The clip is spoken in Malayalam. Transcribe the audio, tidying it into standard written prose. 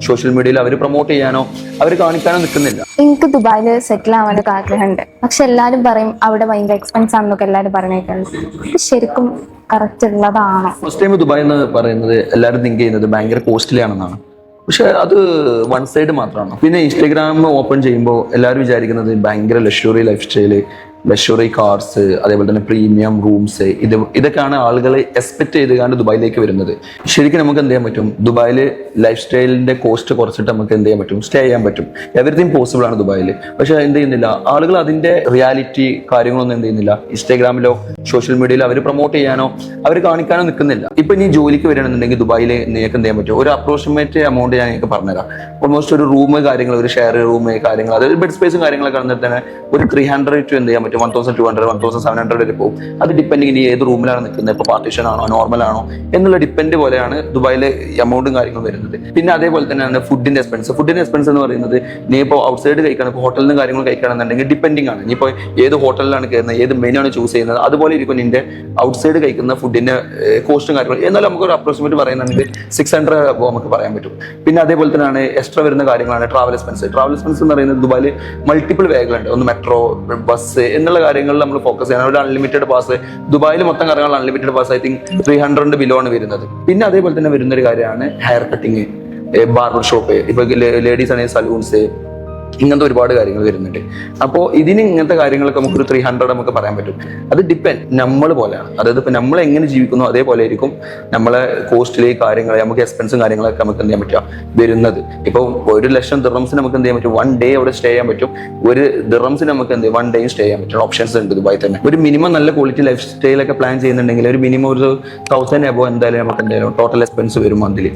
സോഷ്യൽ മീഡിയയിൽ അവർ പ്രൊമോട്ട് ചെയ്യാനോ അവർ കാണിക്കാനോ നിൽക്കുന്നില്ല. എനിക്ക് ദുബായിൽ സെറ്റിൽ ആവാനൊക്കെ ആഗ്രഹമുണ്ട്. പക്ഷെ എല്ലാവരും പറയും അവിടെ ഭയങ്കര എക്സ്പെൻസ് ആണെന്നൊക്കെ എല്ലാവരും പറഞ്ഞേക്കുന്നത്. ഇത് ശരിക്കും കറക്റ്റ് ഉള്ളതാണോ? ഫസ്റ്റ് ടൈം ദുബായ് എന്ന് പറയുന്നത് എല്ലാവരും തിങ്ക് ചെയ്യുന്നത് ഭയങ്കര കോസ്റ്റ്ലി ആണെന്നാണ്. പക്ഷെ അത് വൺ സൈഡ് മാത്രമാണ്. പിന്നെ ഇൻസ്റ്റാഗ്രാം ഓപ്പൺ ചെയ്യുമ്പോൾ എല്ലാവരും വിചാരിക്കുന്നത് ഭയങ്കര luxury life style, luxury cars, അതേപോലെ തന്നെ പ്രീമിയം റൂംസ്, ഇതൊക്കെയാണ് ആളുകൾ എക്സ്പെക്ട് ചെയ്തുകൊണ്ട് ദുബായിലേക്ക് വരുന്നത്. ശരിക്കും നമുക്ക് എന്ത് ചെയ്യാൻ പറ്റും? ദുബായിൽ ലൈഫ് സ്റ്റൈലിന്റെ കോസ്റ്റ് കുറച്ചിട്ട് നമുക്ക് എന്ത് ചെയ്യാൻ പറ്റും? സ്റ്റേ ചെയ്യാൻ പറ്റും. എവറിത്തിങ് പോസിബിൾ ആണ് ദുബായിൽ. പക്ഷെ എന്ത് ചെയ്യുന്നില്ല ആളുകൾ, അതിന്റെ റിയാലിറ്റി കാര്യങ്ങളൊന്നും എന്ത് ചെയ്യുന്നില്ല. ഇൻസ്റ്റാഗ്രാമിലോ സോഷ്യൽ മീഡിയയിലോ അവർ പ്രൊമോട്ട് ചെയ്യാനോ അവർ കാണിക്കാനോ നിൽക്കുന്നില്ല. ഇപ്പൊ നീ ജോലിക്ക് വരികയാണെന്നുണ്ടെങ്കിൽ ദുബായിൽ നിങ്ങൾക്ക് എന്ത് ചെയ്യാൻ പറ്റും? ഒരു അപ്രോക്സിമേറ്റ് എമൗണ്ട് ഞാൻ നിങ്ങൾക്ക് പറഞ്ഞുതരാം. ഓൾമോസ്റ്റ് ഒരു റൂം കാര്യങ്ങൾ, ഒരു ഷെയർ റൂം കാര്യങ്ങൾ, അതായത് ബെഡ് സ്പേസും കാര്യങ്ങളൊക്കെ ആണെന്നിട്ട് തന്നെ ഒരു 300 ടു എന്ത് ചെയ്യാൻ പറ്റും? 1200 1700 വരെ പോകും. അത് ഡിപ്പെൻഡിങ് ഇനി ഏത് റൂമിലാണ് നിൽക്കുന്നത്, ഇപ്പോൾ പാർട്ടീഷൻ ആണോ നോർമൽ ആണോ എന്നുള്ള ഡിപ്പെൻഡ് പോലെയാണ് ദുബായിലെ എമൗണ്ടും കാര്യങ്ങളും വരുന്നത്. പിന്നെ അതേപോലെ തന്നെയാണ് ഫുഡിന്റെ എക്സ്പെൻസ്. ഫുഡിന്റെ എക്സ്പെൻസ് എന്ന് പറയുന്നത് നീ ഇപ്പോൾ ഔട്ട് സൈഡ് കഴിക്കണം, ഇപ്പോൾ ഹോട്ടലിൽ നിന്ന് കാര്യങ്ങൾ കഴിക്കുകയാണെന്നുണ്ടെങ്കിൽ ഡിപ്പെൻഡിങ് ആണ്. നീ ഇപ്പോൾ ഏത് ഹോട്ടലിലാണ് കയറുന്നത്, ഏത് മെനു ആണ് ചൂസ് ചെയ്യുന്നത്, അതുപോലെ ഇരിക്കും നിന്റെ ഔട്ട് സൈഡ് കഴിക്കുന്ന ഫുഡിന്റെ കോസ്റ്റും കാര്യങ്ങളും. എന്നാലും നമുക്ക് ഒരു അപ്രോക്സിമേറ്റ് പറയുന്നുണ്ടെങ്കിൽ 600 നമുക്ക് പറയാൻ പറ്റും. പിന്നെ അതേപോലെ തന്നെയാണ് എക്സ്ട്രാ വരുന്ന കാര്യങ്ങളാണ് ട്രാവൽ എക്സ്പെൻസ്. ട്രാവൽ എക്സ്പെൻസ് എന്ന് പറയുന്നത് ദുബായിൽ മൾട്ടിപ്പിൾ വേകളുണ്ട്. ഒന്ന് മെട്രോ, ബസ് എന്നുള്ള കാര്യങ്ങളിൽ നമ്മൾ ഫോക്കസ് ചെയ്യണം. ഒരു അൺലിമിറ്റഡ് പാസ് ദുബായിൽ മൊത്തം കറങ്ങാനുള്ള unlimited pass I think 300 below ആണ് വരുന്നത്. പിന്നെ അതേപോലെ തന്നെ വരുന്ന ഒരു കാര്യമാണ് ഹെയർ കട്ടിങ്, ബാർബർ ഷോപ്പ്, ഇപ്പൊ ലേഡീസ് ആണെങ്കിൽ സലൂൺസ്, ഇങ്ങനത്തെ ഒരുപാട് കാര്യങ്ങൾ വരുന്നുണ്ട്. അപ്പോൾ ഇതിന് ഇങ്ങനത്തെ കാര്യങ്ങളൊക്കെ നമുക്കൊരു 300 നമുക്ക് പറയാൻ പറ്റും. അത് ഡിപ്പെൻഡ് നമ്മൾ പോലെയാണ്. അതായത് ഇപ്പൊ നമ്മൾ എങ്ങനെ ജീവിക്കുന്നു അതേപോലെ ആയിരിക്കും നമ്മളെ കോസ്റ്റ്ലി കാര്യങ്ങൾ, നമുക്ക് എക്സ്പെൻസും കാര്യങ്ങളൊക്കെ നമുക്ക് എന്ത് ചെയ്യാൻ പറ്റുക വരുന്നത്. ഇപ്പോൾ 1,00,000 ദിർഹംസിന് നമുക്ക് എന്ത് ചെയ്യാൻ പറ്റും? 1 ഡേ അവിടെ സ്റ്റേ ചെയ്യാൻ പറ്റും. ഒരു ദിർഹംസിന് നമുക്ക് എന്ത് 1 ഡേ സ്റ്റേ ചെയ്യാൻ പറ്റും. ഓപ്ഷൻസ് ഉണ്ട് ദുബായി തന്നെ. ഒരു മിനിമം നല്ല ക്വാളിറ്റി ലൈഫ് സ്റ്റൈലൊക്കെ പ്ലാൻ ചെയ്യുന്നുണ്ടെങ്കിൽ ഒരു മിനിമം ഒരു 1000 എബോ എന്തായാലും നമുക്ക് എന്തായാലും ടോട്ടൽ എക്സ്പെൻസ് വരും മന്ത്ലി.